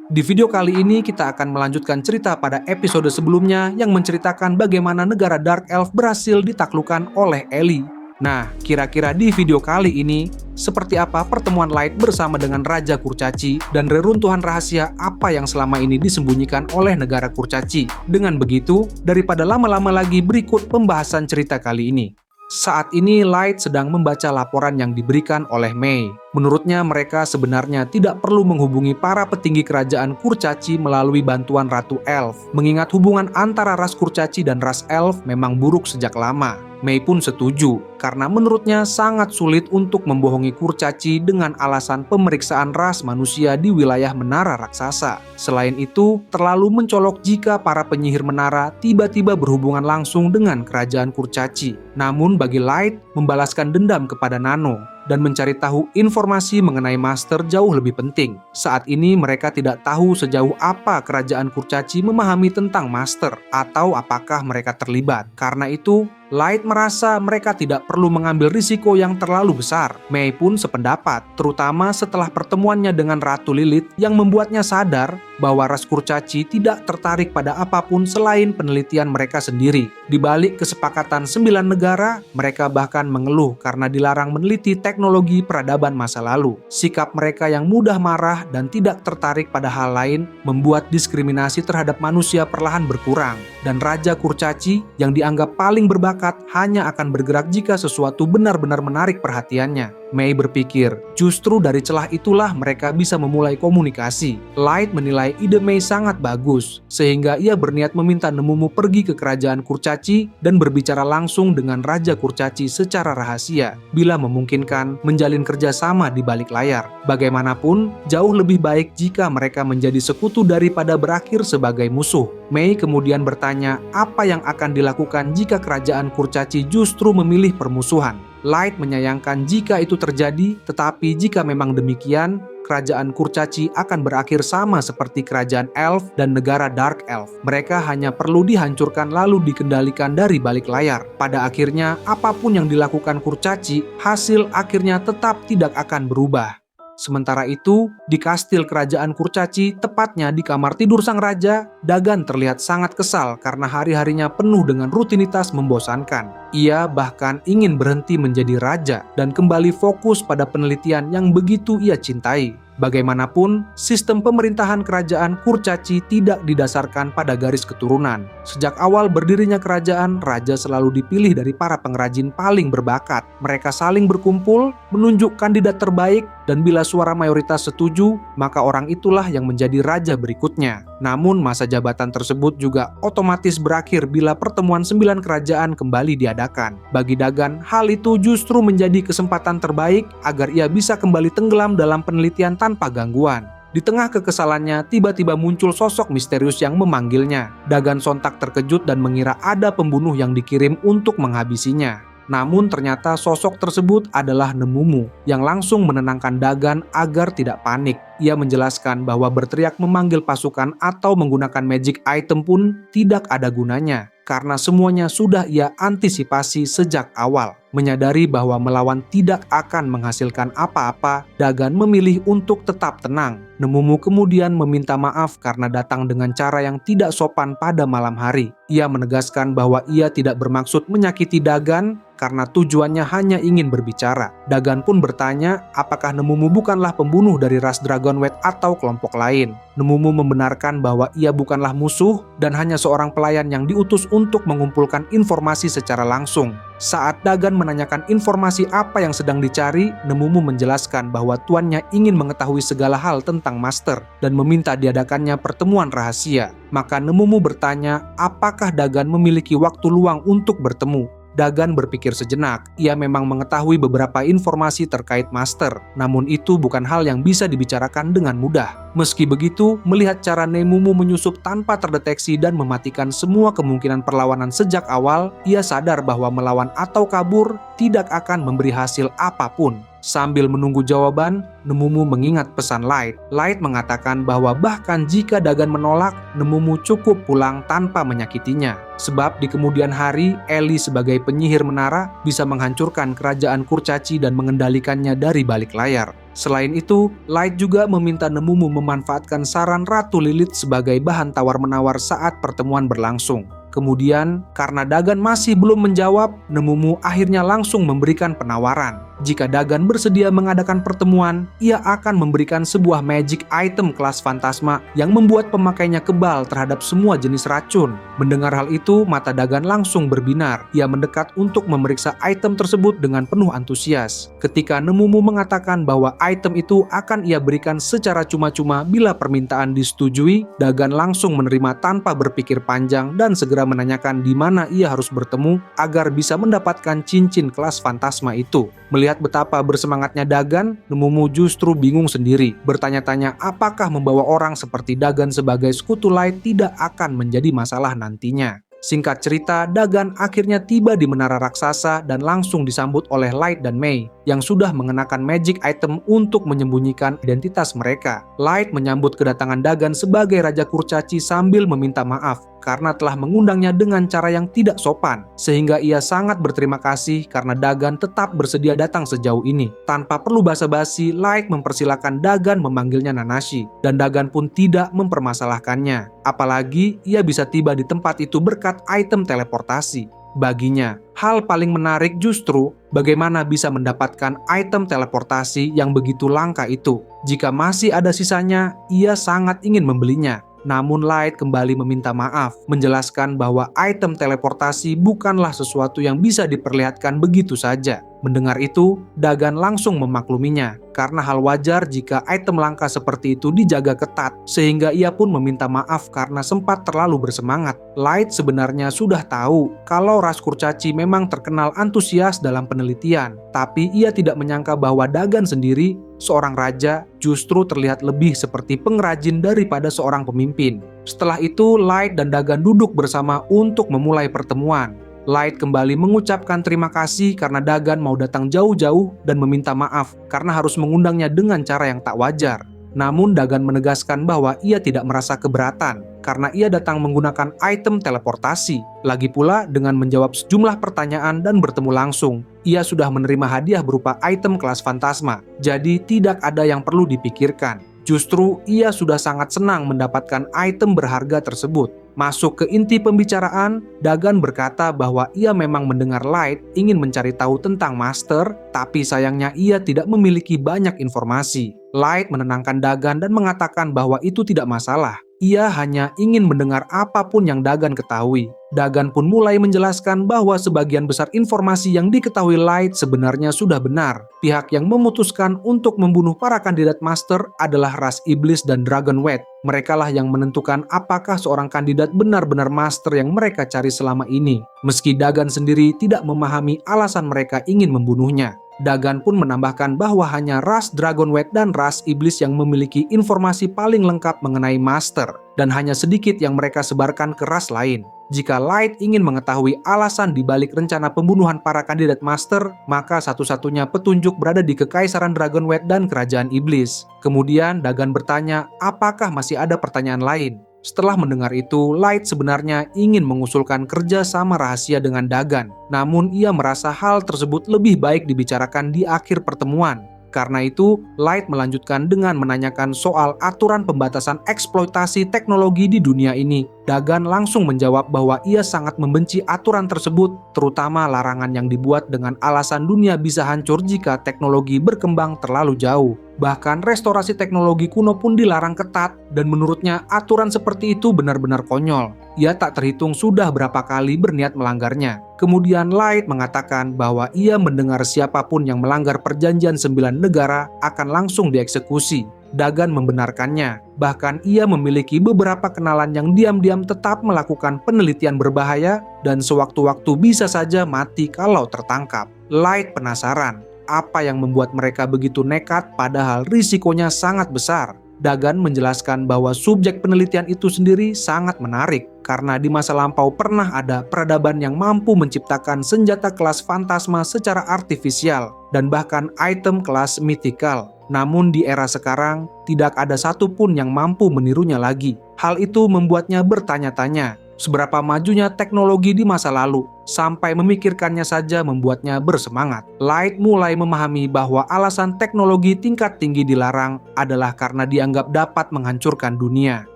Di video kali ini kita akan melanjutkan cerita pada episode sebelumnya yang menceritakan bagaimana negara Dark Elf berhasil ditaklukkan oleh Ellie. Nah, kira-kira di video kali ini, seperti apa pertemuan Light bersama dengan Raja Kurcaci dan reruntuhan rahasia apa yang selama ini disembunyikan oleh negara Kurcaci. Dengan begitu, daripada lama-lama lagi berikut pembahasan cerita kali ini. Saat ini Light sedang membaca laporan yang diberikan oleh Mei. Menurutnya mereka sebenarnya tidak perlu menghubungi para petinggi kerajaan Kurcaci melalui bantuan Ratu Elf, mengingat hubungan antara ras Kurcaci dan ras Elf memang buruk sejak lama. Mei pun setuju, karena menurutnya sangat sulit untuk membohongi Kurcaci dengan alasan pemeriksaan ras manusia di wilayah menara raksasa. Selain itu, terlalu mencolok jika para penyihir menara tiba-tiba berhubungan langsung dengan kerajaan Kurcaci. Namun bagi Light, membalaskan dendam kepada Nano dan mencari tahu informasi mengenai Master jauh lebih penting. Saat ini mereka tidak tahu sejauh apa kerajaan Kurcaci memahami tentang Master atau apakah mereka terlibat. Karena itu, Light merasa mereka tidak perlu mengambil risiko yang terlalu besar. Mei pun sependapat, terutama setelah pertemuannya dengan Ratu Lilith yang membuatnya sadar bahwa ras Kurcaci tidak tertarik pada apapun selain penelitian mereka sendiri. Di balik kesepakatan 9 negara, mereka bahkan mengeluh karena dilarang meneliti teknologi peradaban masa lalu. Sikap mereka yang mudah marah dan tidak tertarik pada hal lain membuat diskriminasi terhadap manusia perlahan berkurang. Dan Raja Kurcaci yang dianggap paling berbakat hanya akan bergerak jika sesuatu benar-benar menarik perhatiannya. Mei berpikir, justru dari celah itulah mereka bisa memulai komunikasi. Light menilai ide Mei sangat bagus, sehingga ia berniat meminta Nemumu pergi ke kerajaan Kurcaci dan berbicara langsung dengan Raja Kurcaci secara rahasia, bila memungkinkan menjalin kerjasama di balik layar. Bagaimanapun, jauh lebih baik jika mereka menjadi sekutu daripada berakhir sebagai musuh. Mei kemudian bertanya apa yang akan dilakukan jika kerajaan Kurcaci justru memilih permusuhan. Light menyayangkan jika itu terjadi, tetapi jika memang demikian, kerajaan Kurcaci akan berakhir sama seperti kerajaan Elf dan negara Dark Elf. Mereka hanya perlu dihancurkan lalu dikendalikan dari balik layar. Pada akhirnya, apapun yang dilakukan Kurcaci, hasil akhirnya tetap tidak akan berubah. Sementara itu, di kastil kerajaan Kurcaci, tepatnya di kamar tidur sang raja, Dagan terlihat sangat kesal karena hari-harinya penuh dengan rutinitas membosankan. Ia bahkan ingin berhenti menjadi raja dan kembali fokus pada penelitian yang begitu ia cintai. Bagaimanapun, sistem pemerintahan kerajaan Kurcaci tidak didasarkan pada garis keturunan. Sejak awal berdirinya kerajaan, raja selalu dipilih dari para pengrajin paling berbakat. Mereka saling berkumpul, menunjuk kandidat terbaik, dan bila suara mayoritas setuju, maka orang itulah yang menjadi raja berikutnya. Namun masa jabatan tersebut juga otomatis berakhir bila pertemuan 9 kerajaan kembali diadakan. Bagi Dagan, hal itu justru menjadi kesempatan terbaik agar ia bisa kembali tenggelam dalam penelitian tanpa gangguan. Di tengah kekesalannya, tiba-tiba muncul sosok misterius yang memanggilnya. Dagan sontak terkejut dan mengira ada pembunuh yang dikirim untuk menghabisinya. Namun ternyata sosok tersebut adalah Nemumu yang langsung menenangkan Dagan agar tidak panik. Ia menjelaskan bahwa berteriak memanggil pasukan atau menggunakan magic item pun tidak ada gunanya, karena semuanya sudah ia antisipasi sejak awal. Menyadari bahwa melawan tidak akan menghasilkan apa-apa, Dagan memilih untuk tetap tenang. Nemumu kemudian meminta maaf karena datang dengan cara yang tidak sopan pada malam hari. Ia menegaskan bahwa ia tidak bermaksud menyakiti Dagan karena tujuannya hanya ingin berbicara. Dagan pun bertanya apakah Nemumu bukanlah pembunuh dari ras Dragonwed atau kelompok lain. Nemumu membenarkan bahwa ia bukanlah musuh dan hanya seorang pelayan yang diutus untuk mengumpulkan informasi secara langsung. Saat Dagan menanyakan informasi apa yang sedang dicari, Nemumu menjelaskan bahwa tuannya ingin mengetahui segala hal tentang Master dan meminta diadakannya pertemuan rahasia. Maka Nemumu bertanya apakah Dagan memiliki waktu luang untuk bertemu. Dagan berpikir sejenak, ia memang mengetahui beberapa informasi terkait Master, namun itu bukan hal yang bisa dibicarakan dengan mudah. Meski begitu, melihat cara Nemumu menyusup tanpa terdeteksi dan mematikan semua kemungkinan perlawanan sejak awal, ia sadar bahwa melawan atau kabur tidak akan memberi hasil apapun. Sambil menunggu jawaban, Nemumu mengingat pesan Light. Light mengatakan bahwa bahkan jika Dagan menolak, Nemumu cukup pulang tanpa menyakitinya. Sebab di kemudian hari, Ellie sebagai penyihir menara bisa menghancurkan kerajaan kurcaci dan mengendalikannya dari balik layar. Selain itu, Light juga meminta Nemumu memanfaatkan saran Ratu Lilith sebagai bahan tawar-menawar saat pertemuan berlangsung. Kemudian, karena Dagan masih belum menjawab, Nemumu akhirnya langsung memberikan penawaran. Jika Dagan bersedia mengadakan pertemuan, ia akan memberikan sebuah magic item kelas fantasma yang membuat pemakainya kebal terhadap semua jenis racun. Mendengar hal itu, mata Dagan langsung berbinar. Ia mendekat untuk memeriksa item tersebut dengan penuh antusias. Ketika Nemumu mengatakan bahwa item itu akan ia berikan secara cuma-cuma bila permintaan disetujui, Dagan langsung menerima tanpa berpikir panjang dan segera menanyakan di mana ia harus bertemu agar bisa mendapatkan cincin kelas fantasma itu. Melihat betapa bersemangatnya Dagan, Nemumu justru bingung sendiri. Bertanya-tanya apakah membawa orang seperti Dagan sebagai sekutu Light tidak akan menjadi masalah nantinya. Singkat cerita, Dagan akhirnya tiba di menara raksasa dan langsung disambut oleh Light dan Mei yang sudah mengenakan magic item untuk menyembunyikan identitas mereka. Light menyambut kedatangan Dagan sebagai Raja Kurcaci sambil meminta maaf karena telah mengundangnya dengan cara yang tidak sopan, sehingga ia sangat berterima kasih karena Dagan tetap bersedia datang sejauh ini. Tanpa perlu basa-basi, Light mempersilahkan Dagan memanggilnya Nanashi, dan Dagan pun tidak mempermasalahkannya. Apalagi ia bisa tiba di tempat itu berkat item teleportasi. Baginya, hal paling menarik justru bagaimana bisa mendapatkan item teleportasi yang begitu langka itu. Jika masih ada sisanya, ia sangat ingin membelinya. Namun Light kembali meminta maaf, menjelaskan bahwa item teleportasi bukanlah sesuatu yang bisa diperlihatkan begitu saja. Mendengar itu, Dagan langsung memakluminya, karena hal wajar jika item langka seperti itu dijaga ketat, sehingga ia pun meminta maaf karena sempat terlalu bersemangat. Light sebenarnya sudah tahu kalau ras kurcaci memang terkenal antusias dalam penelitian, tapi ia tidak menyangka bahwa Dagan sendiri, seorang raja, justru terlihat lebih seperti pengrajin daripada seorang pemimpin. Setelah itu, Light dan Dagan duduk bersama untuk memulai pertemuan. Light kembali mengucapkan terima kasih karena Dagan mau datang jauh-jauh dan meminta maaf karena harus mengundangnya dengan cara yang tak wajar. Namun Dagan menegaskan bahwa ia tidak merasa keberatan karena ia datang menggunakan item teleportasi. Lagi pula dengan menjawab sejumlah pertanyaan dan bertemu langsung, ia sudah menerima hadiah berupa item kelas fantasma. Jadi tidak ada yang perlu dipikirkan. Justru ia sudah sangat senang mendapatkan item berharga tersebut. Masuk ke inti pembicaraan, Dagan berkata bahwa ia memang mendengar Light ingin mencari tahu tentang Master, tapi sayangnya ia tidak memiliki banyak informasi. Light menenangkan Dagan dan mengatakan bahwa itu tidak masalah. Ia hanya ingin mendengar apapun yang Dagan ketahui. Dagan pun mulai menjelaskan bahwa sebagian besar informasi yang diketahui Light sebenarnya sudah benar. Pihak yang memutuskan untuk membunuh para kandidat Master adalah ras Iblis dan Dragonwed. Merekalah yang menentukan apakah seorang kandidat benar-benar Master yang mereka cari selama ini. Meski Dagan sendiri tidak memahami alasan mereka ingin membunuhnya. Dagan pun menambahkan bahwa hanya ras Dragonwed dan ras Iblis yang memiliki informasi paling lengkap mengenai Master, dan hanya sedikit yang mereka sebarkan ke ras lain. Jika Light ingin mengetahui alasan dibalik rencana pembunuhan para kandidat Master, maka satu-satunya petunjuk berada di Kekaisaran Dragonwed dan Kerajaan Iblis. Kemudian Dagan bertanya apakah masih ada pertanyaan lain. Setelah mendengar itu, Light sebenarnya ingin mengusulkan kerja sama rahasia dengan Dagan. Namun ia merasa hal tersebut lebih baik dibicarakan di akhir pertemuan. Karena itu, Light melanjutkan dengan menanyakan soal aturan pembatasan eksploitasi teknologi di dunia ini. Dagan langsung menjawab bahwa ia sangat membenci aturan tersebut, terutama larangan yang dibuat dengan alasan dunia bisa hancur jika teknologi berkembang terlalu jauh. Bahkan restorasi teknologi kuno pun dilarang ketat, dan menurutnya aturan seperti itu benar-benar konyol. Ia tak terhitung sudah berapa kali berniat melanggarnya. Kemudian Light mengatakan bahwa ia mendengar siapapun yang melanggar perjanjian 9 negara akan langsung dieksekusi. Dagan membenarkannya. Bahkan ia memiliki beberapa kenalan yang diam-diam tetap melakukan penelitian berbahaya dan sewaktu-waktu bisa saja mati kalau tertangkap. Light penasaran, apa yang membuat mereka begitu nekat padahal risikonya sangat besar. Dagan menjelaskan bahwa subjek penelitian itu sendiri sangat menarik karena di masa lampau pernah ada peradaban yang mampu menciptakan senjata kelas fantasma secara artifisial dan bahkan item kelas mythical. Namun di era sekarang, tidak ada satupun yang mampu menirunya lagi. Hal itu membuatnya bertanya-tanya, seberapa majunya teknologi di masa lalu, sampai memikirkannya saja membuatnya bersemangat. Light mulai memahami bahwa alasan teknologi tingkat tinggi dilarang adalah karena dianggap dapat menghancurkan dunia.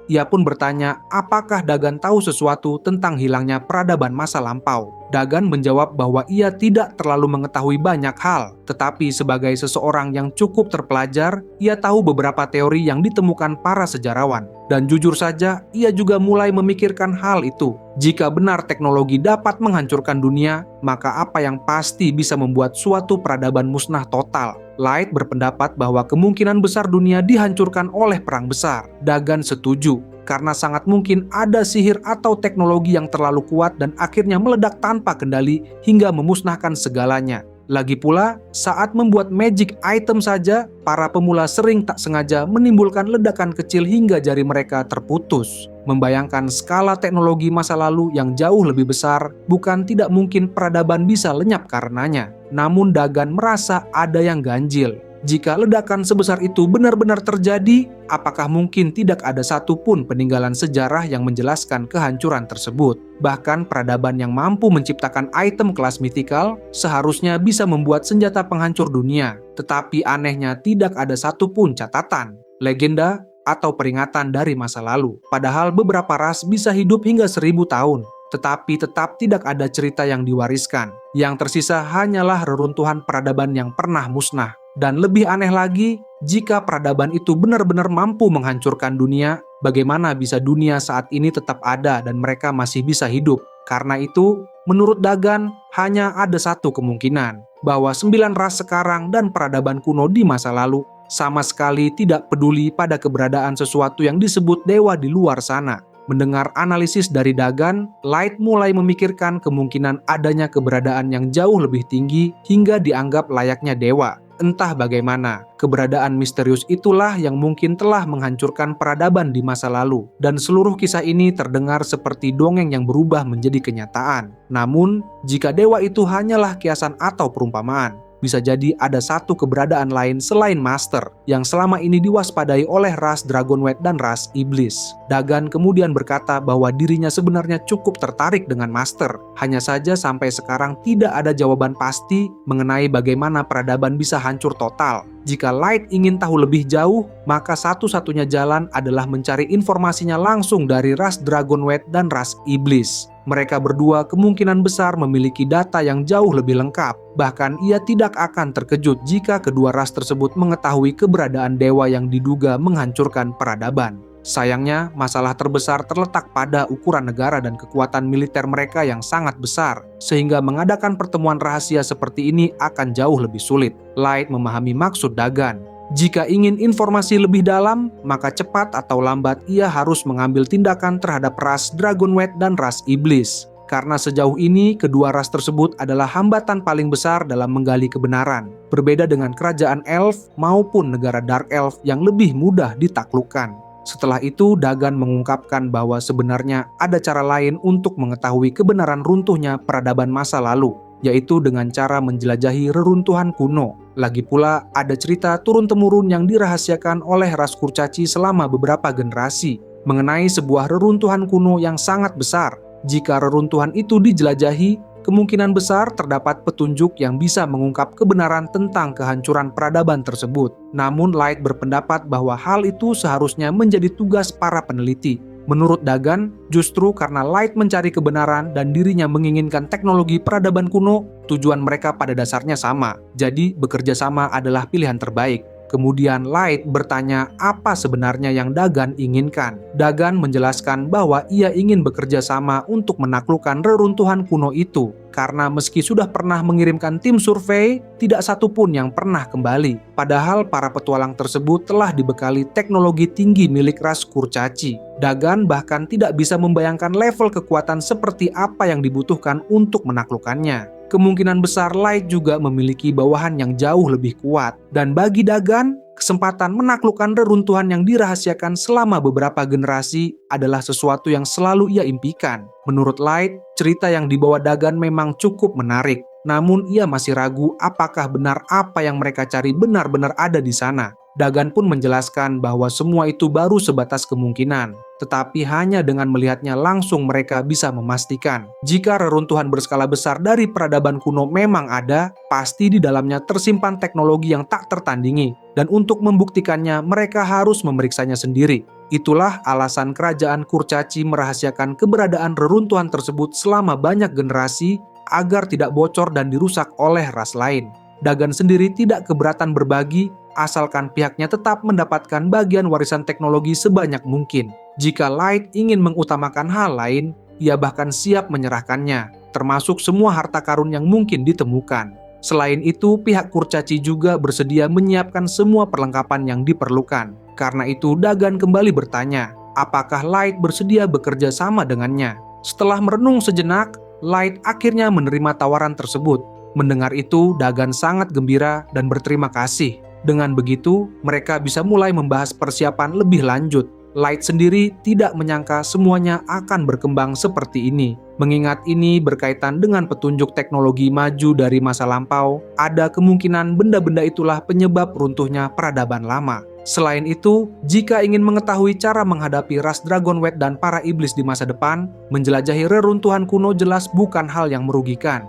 Ia pun bertanya, apakah Dagan tahu sesuatu tentang hilangnya peradaban masa lampau? Dagan menjawab bahwa ia tidak terlalu mengetahui banyak hal, tetapi sebagai seseorang yang cukup terpelajar, ia tahu beberapa teori yang ditemukan para sejarawan. Dan jujur saja, ia juga mulai memikirkan hal itu. Jika benar teknologi dapat menghancurkan dunia, maka apa yang pasti bisa membuat suatu peradaban musnah total? Light berpendapat bahwa kemungkinan besar dunia dihancurkan oleh perang besar. Dagan setuju, karena sangat mungkin ada sihir atau teknologi yang terlalu kuat dan akhirnya meledak tanpa kendali hingga memusnahkan segalanya. Lagi pula, saat membuat magic item saja, para pemula sering tak sengaja menimbulkan ledakan kecil hingga jari mereka terputus. Membayangkan skala teknologi masa lalu yang jauh lebih besar, bukan tidak mungkin peradaban bisa lenyap karenanya. Namun Dagan merasa ada yang ganjil. Jika ledakan sebesar itu benar-benar terjadi, apakah mungkin tidak ada satupun peninggalan sejarah yang menjelaskan kehancuran tersebut? Bahkan peradaban yang mampu menciptakan item kelas mythical seharusnya bisa membuat senjata penghancur dunia. Tetapi anehnya tidak ada satupun catatan, legenda, atau peringatan dari masa lalu. Padahal beberapa ras bisa hidup hingga 1000 tahun. Tetapi tetap tidak ada cerita yang diwariskan. Yang tersisa hanyalah reruntuhan peradaban yang pernah musnah. Dan lebih aneh lagi, jika peradaban itu benar-benar mampu menghancurkan dunia, bagaimana bisa dunia saat ini tetap ada dan mereka masih bisa hidup? Karena itu, menurut Dagan, hanya ada satu kemungkinan, bahwa 9 ras sekarang dan peradaban kuno di masa lalu sama sekali tidak peduli pada keberadaan sesuatu yang disebut dewa di luar sana. Mendengar analisis dari Dagan, Light mulai memikirkan kemungkinan adanya keberadaan yang jauh lebih tinggi hingga dianggap layaknya dewa. Entah bagaimana, keberadaan misterius itulah yang mungkin telah menghancurkan peradaban di masa lalu, dan seluruh kisah ini terdengar seperti dongeng yang berubah menjadi kenyataan. Namun, jika dewa itu hanyalah kiasan atau perumpamaan, bisa jadi ada satu keberadaan lain selain Master yang selama ini diwaspadai oleh ras Dragonwed dan ras Iblis. Dagan kemudian berkata bahwa dirinya sebenarnya cukup tertarik dengan Master. Hanya saja sampai sekarang tidak ada jawaban pasti mengenai bagaimana peradaban bisa hancur total. Jika Light ingin tahu lebih jauh, maka satu-satunya jalan adalah mencari informasinya langsung dari ras Dragonwed dan ras Iblis. Mereka berdua kemungkinan besar memiliki data yang jauh lebih lengkap. Bahkan ia tidak akan terkejut jika kedua ras tersebut mengetahui keberadaan dewa yang diduga menghancurkan peradaban. Sayangnya, masalah terbesar terletak pada ukuran negara dan kekuatan militer mereka yang sangat besar, sehingga mengadakan pertemuan rahasia seperti ini akan jauh lebih sulit. Light memahami maksud Dagan. Jika ingin informasi lebih dalam, maka cepat atau lambat ia harus mengambil tindakan terhadap ras Dragonwed dan ras Iblis. Karena sejauh ini, kedua ras tersebut adalah hambatan paling besar dalam menggali kebenaran. Berbeda dengan kerajaan Elf maupun negara Dark Elf yang lebih mudah ditaklukkan. Setelah itu, Dagan mengungkapkan bahwa sebenarnya ada cara lain untuk mengetahui kebenaran runtuhnya peradaban masa lalu, yaitu dengan cara menjelajahi reruntuhan kuno. Lagi pula, ada cerita turun-temurun yang dirahasiakan oleh ras kurcaci selama beberapa generasi mengenai sebuah reruntuhan kuno yang sangat besar. Jika reruntuhan itu dijelajahi, kemungkinan besar terdapat petunjuk yang bisa mengungkap kebenaran tentang kehancuran peradaban tersebut. Namun Light berpendapat bahwa hal itu seharusnya menjadi tugas para peneliti. Menurut Dagan, justru karena Light mencari kebenaran dan dirinya menginginkan teknologi peradaban kuno, tujuan mereka pada dasarnya sama. Jadi, bekerja sama adalah pilihan terbaik. Kemudian Light bertanya apa sebenarnya yang Dagan inginkan. Dagan menjelaskan bahwa ia ingin bekerja sama untuk menaklukkan reruntuhan kuno itu. Karena meski sudah pernah mengirimkan tim survei, tidak satupun yang pernah kembali. Padahal para petualang tersebut telah dibekali teknologi tinggi milik ras kurcaci. Dagan bahkan tidak bisa membayangkan level kekuatan seperti apa yang dibutuhkan untuk menaklukkannya. Kemungkinan besar Light juga memiliki bawahan yang jauh lebih kuat. Dan bagi Dagan, kesempatan menaklukkan reruntuhan yang dirahasiakan selama beberapa generasi adalah sesuatu yang selalu ia impikan. Menurut Light, cerita yang dibawa Dagan memang cukup menarik. Namun ia masih ragu apakah benar apa yang mereka cari benar-benar ada di sana. Dagan pun menjelaskan bahwa semua itu baru sebatas kemungkinan, tetapi hanya dengan melihatnya langsung mereka bisa memastikan. Jika reruntuhan berskala besar dari peradaban kuno memang ada, pasti di dalamnya tersimpan teknologi yang tak tertandingi, dan untuk membuktikannya mereka harus memeriksanya sendiri. Itulah alasan kerajaan Kurcaci merahasiakan keberadaan reruntuhan tersebut selama banyak generasi agar tidak bocor dan dirusak oleh ras lain. Dagan sendiri tidak keberatan berbagi, asalkan pihaknya tetap mendapatkan bagian warisan teknologi sebanyak mungkin. Jika Light ingin mengutamakan hal lain, ia bahkan siap menyerahkannya, termasuk semua harta karun yang mungkin ditemukan. Selain itu, pihak Kurcaci juga bersedia menyiapkan semua perlengkapan yang diperlukan. Karena itu, Dagan kembali bertanya, apakah Light bersedia bekerja sama dengannya? Setelah merenung sejenak, Light akhirnya menerima tawaran tersebut. Mendengar itu, Dagan sangat gembira dan berterima kasih. Dengan begitu, mereka bisa mulai membahas persiapan lebih lanjut. Light sendiri tidak menyangka semuanya akan berkembang seperti ini. Mengingat ini berkaitan dengan petunjuk teknologi maju dari masa lampau, ada kemungkinan benda-benda itulah penyebab runtuhnya peradaban lama. Selain itu, jika ingin mengetahui cara menghadapi ras Dragonwed dan para iblis di masa depan, menjelajahi reruntuhan kuno jelas bukan hal yang merugikan.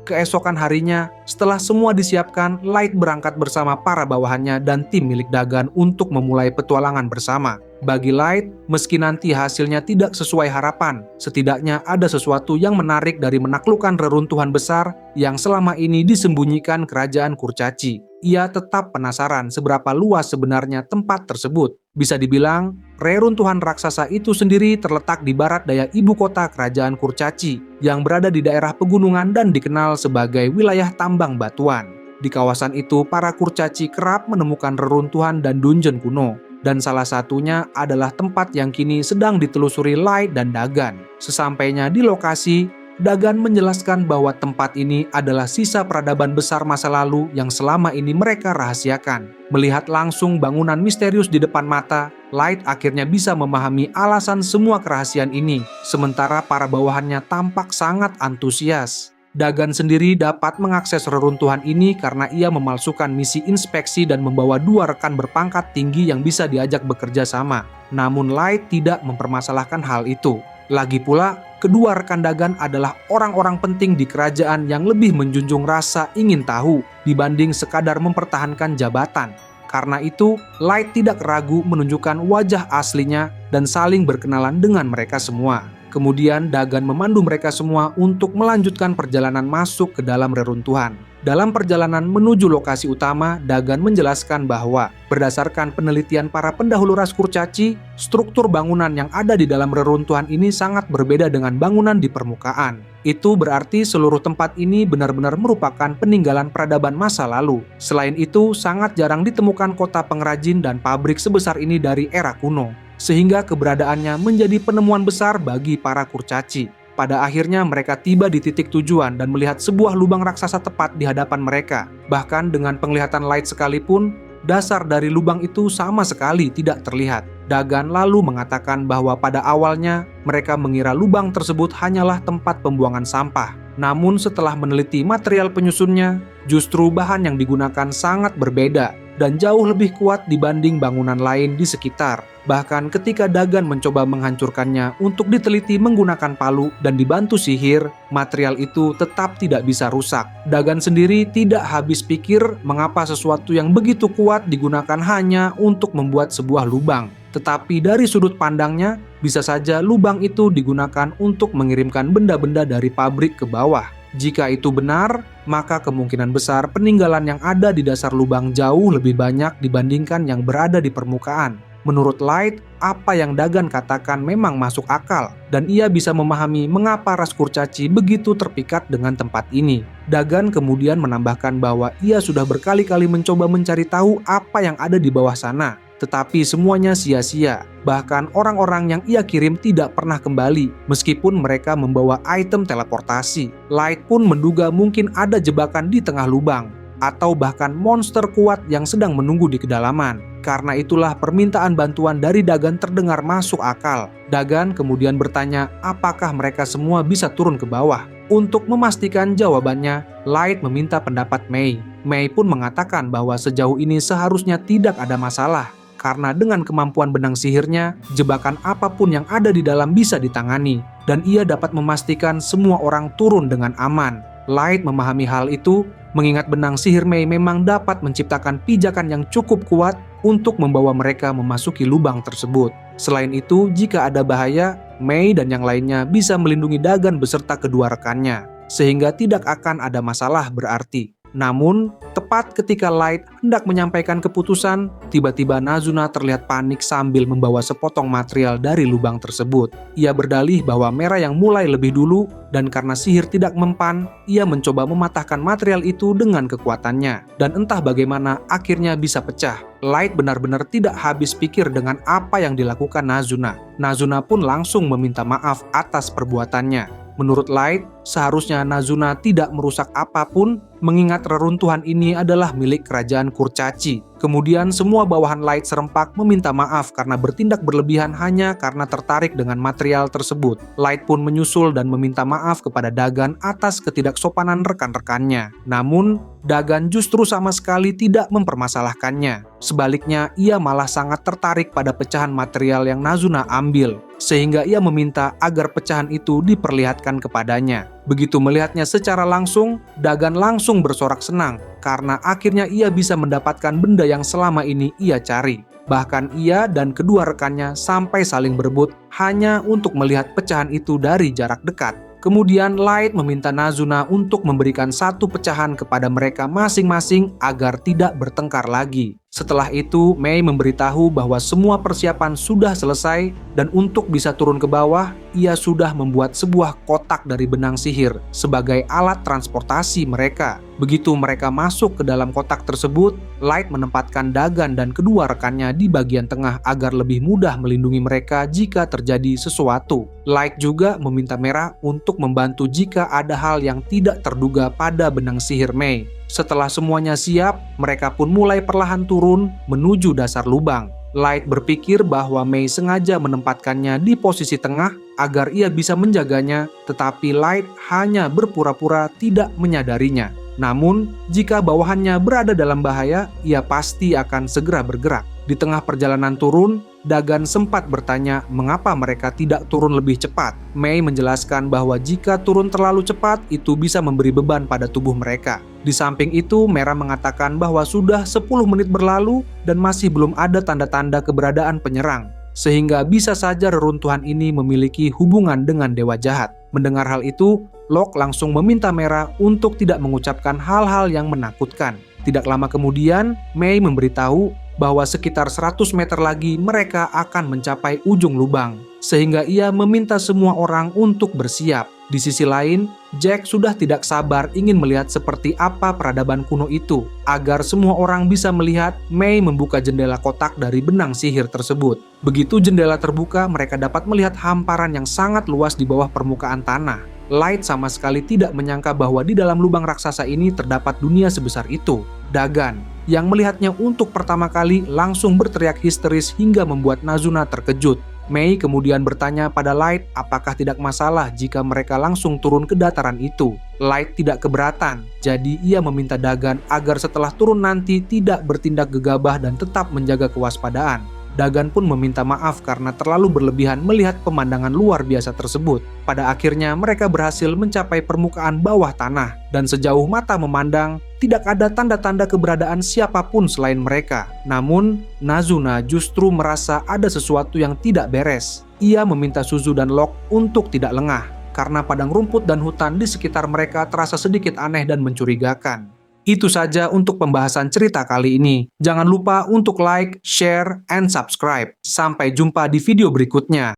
Keesokan harinya, setelah semua disiapkan, Light berangkat bersama para bawahannya dan tim milik Dagan untuk memulai petualangan bersama. Bagi Light, meski nanti hasilnya tidak sesuai harapan, setidaknya ada sesuatu yang menarik dari menaklukkan reruntuhan besar yang selama ini disembunyikan kerajaan Kurcaci. Ia tetap penasaran seberapa luas sebenarnya tempat tersebut. Bisa dibilang, reruntuhan raksasa itu sendiri terletak di barat daya ibu kota kerajaan Kurcaci yang berada di daerah pegunungan dan dikenal sebagai wilayah tambang batuan. Di kawasan itu, para Kurcaci kerap menemukan reruntuhan dan dungeon kuno. Dan salah satunya adalah tempat yang kini sedang ditelusuri Light dan Dagan. Sesampainya di lokasi, Dagan menjelaskan bahwa tempat ini adalah sisa peradaban besar masa lalu yang selama ini mereka rahasiakan. Melihat langsung bangunan misterius di depan mata, Light akhirnya bisa memahami alasan semua kerahasiaan ini, sementara para bawahannya tampak sangat antusias. Dagan sendiri dapat mengakses reruntuhan ini karena ia memalsukan misi inspeksi dan membawa 2 rekan berpangkat tinggi yang bisa diajak bekerja sama. Namun Light tidak mempermasalahkan hal itu. Lagi pula, kedua rekan Dagan adalah orang-orang penting di kerajaan yang lebih menjunjung rasa ingin tahu dibanding sekadar mempertahankan jabatan. Karena itu, Light tidak ragu menunjukkan wajah aslinya dan saling berkenalan dengan mereka semua. Kemudian Dagan memandu mereka semua untuk melanjutkan perjalanan masuk ke dalam reruntuhan. Dalam perjalanan menuju lokasi utama, Dagan menjelaskan bahwa berdasarkan penelitian para pendahulu ras Kurcaci, struktur bangunan yang ada di dalam reruntuhan ini sangat berbeda dengan bangunan di permukaan. Itu berarti seluruh tempat ini benar-benar merupakan peninggalan peradaban masa lalu. Selain itu, sangat jarang ditemukan kota pengrajin dan pabrik sebesar ini dari era kuno, sehingga keberadaannya menjadi penemuan besar bagi para Kurcaci. Pada akhirnya mereka tiba di titik tujuan dan melihat sebuah lubang raksasa tepat di hadapan mereka. Bahkan dengan penglihatan Light sekalipun, dasar dari lubang itu sama sekali tidak terlihat. Dagan lalu mengatakan bahwa pada awalnya mereka mengira lubang tersebut hanyalah tempat pembuangan sampah. Namun setelah meneliti material penyusunnya, justru bahan yang digunakan sangat berbeda dan jauh lebih kuat dibanding bangunan lain di sekitar. Bahkan ketika Dagan mencoba menghancurkannya untuk diteliti menggunakan palu dan dibantu sihir, material itu tetap tidak bisa rusak. Dagan sendiri tidak habis pikir mengapa sesuatu yang begitu kuat digunakan hanya untuk membuat sebuah lubang. Tetapi dari sudut pandangnya, bisa saja lubang itu digunakan untuk mengirimkan benda-benda dari pabrik ke bawah. Jika itu benar, maka kemungkinan besar peninggalan yang ada di dasar lubang jauh lebih banyak dibandingkan yang berada di permukaan. Menurut Light, apa yang Dagan katakan memang masuk akal, dan ia bisa memahami mengapa ras Kurcaci begitu terpikat dengan tempat ini. Dagan kemudian menambahkan bahwa ia sudah berkali-kali mencoba mencari tahu apa yang ada di bawah sana, tetapi semuanya sia-sia. Bahkan orang-orang yang ia kirim tidak pernah kembali, meskipun mereka membawa item teleportasi. Light pun menduga mungkin ada jebakan di tengah lubang. atau bahkan monster kuat yang sedang menunggu di kedalaman. Karena itulah permintaan bantuan dari Dagan terdengar masuk akal. Dagan kemudian bertanya apakah mereka semua bisa turun ke bawah. Untuk memastikan jawabannya, Light meminta pendapat Mei. Mei pun mengatakan bahwa sejauh ini seharusnya tidak ada masalah. Karena dengan kemampuan benang sihirnya, jebakan apapun yang ada di dalam bisa ditangani. Dan ia dapat memastikan semua orang turun dengan aman. Light memahami hal itu, mengingat benang sihir Mei memang dapat menciptakan pijakan yang cukup kuat untuk membawa mereka memasuki lubang tersebut. Selain itu, jika ada bahaya, Mei dan yang lainnya bisa melindungi Dagan beserta kedua rekannya, sehingga tidak akan ada masalah berarti. Namun, tepat ketika Light hendak menyampaikan keputusan, tiba-tiba Nazuna terlihat panik sambil membawa sepotong material dari lubang tersebut. Ia berdalih bahwa Mera yang mulai lebih dulu, dan karena sihir tidak mempan, ia mencoba mematahkan material itu dengan kekuatannya. Dan entah bagaimana akhirnya bisa pecah. Light benar-benar tidak habis pikir dengan apa yang dilakukan Nazuna. Nazuna pun langsung meminta maaf atas perbuatannya. Menurut Light, seharusnya Nazuna tidak merusak apapun, mengingat reruntuhan ini adalah milik kerajaan Kurcaci. Kemudian semua bawahan Light serempak meminta maaf karena bertindak berlebihan hanya karena tertarik dengan material tersebut. Light pun menyusul dan meminta maaf kepada Dagan atas ketidaksopanan rekan-rekannya. Namun, Dagan justru sama sekali tidak mempermasalahkannya. Sebaliknya, ia malah sangat tertarik pada pecahan material yang Nazuna ambil, sehingga ia meminta agar pecahan itu diperlihatkan kepadanya. Begitu melihatnya secara langsung, Dagan langsung bersorak senang karena akhirnya ia bisa mendapatkan benda yang selama ini ia cari. Bahkan ia dan kedua rekannya sampai saling berebut hanya untuk melihat pecahan itu dari jarak dekat. Kemudian Light meminta Nazuna untuk memberikan satu pecahan kepada mereka masing-masing agar tidak bertengkar lagi. Setelah itu, Mei memberitahu bahwa semua persiapan sudah selesai dan untuk bisa turun ke bawah, ia sudah membuat sebuah kotak dari benang sihir sebagai alat transportasi mereka. Begitu mereka masuk ke dalam kotak tersebut, Light menempatkan Dagan dan kedua rekannya di bagian tengah agar lebih mudah melindungi mereka jika terjadi sesuatu. Light juga meminta Mera untuk membantu jika ada hal yang tidak terduga pada benang sihir Mei. Setelah semuanya siap, mereka pun mulai perlahan turun menuju dasar lubang. Light berpikir bahwa Mei sengaja menempatkannya di posisi tengah agar ia bisa menjaganya, tetapi Light hanya berpura-pura tidak menyadarinya. Namun, jika bawahannya berada dalam bahaya, ia pasti akan segera bergerak. Di tengah perjalanan turun, Dagan sempat bertanya mengapa mereka tidak turun lebih cepat. Mei menjelaskan bahwa jika turun terlalu cepat, itu bisa memberi beban pada tubuh mereka. Di samping itu, Mera mengatakan bahwa sudah 10 menit berlalu dan masih belum ada tanda-tanda keberadaan penyerang, sehingga bisa saja reruntuhan ini memiliki hubungan dengan dewa jahat. Mendengar hal itu, Locke langsung meminta Mera untuk tidak mengucapkan hal-hal yang menakutkan. Tidak lama kemudian, Mei memberitahu bahwa sekitar 100 meter lagi mereka akan mencapai ujung lubang, sehingga ia meminta semua orang untuk bersiap. Di sisi lain, Jack sudah tidak sabar ingin melihat seperti apa peradaban kuno itu, agar semua orang bisa melihat Mei membuka jendela kotak dari benang sihir tersebut. Begitu jendela terbuka, mereka dapat melihat hamparan yang sangat luas di bawah permukaan tanah. Light sama sekali tidak menyangka bahwa di dalam lubang raksasa ini terdapat dunia sebesar itu. Dagan, yang melihatnya untuk pertama kali, langsung berteriak histeris hingga membuat Nazuna terkejut. Mei kemudian bertanya pada Light apakah tidak masalah jika mereka langsung turun ke dataran itu. Light tidak keberatan, jadi ia meminta Dagan agar setelah turun nanti tidak bertindak gegabah dan tetap menjaga kewaspadaan. Dagan pun meminta maaf karena terlalu berlebihan melihat pemandangan luar biasa tersebut. Pada akhirnya mereka berhasil mencapai permukaan bawah tanah, dan sejauh mata memandang, tidak ada tanda-tanda keberadaan siapapun selain mereka. Namun, Nazuna justru merasa ada sesuatu yang tidak beres. Ia meminta Suzu dan Locke untuk tidak lengah, karena padang rumput dan hutan di sekitar mereka terasa sedikit aneh dan mencurigakan. Itu saja untuk pembahasan cerita kali ini. Jangan lupa untuk like, share, and subscribe. Sampai jumpa di video berikutnya.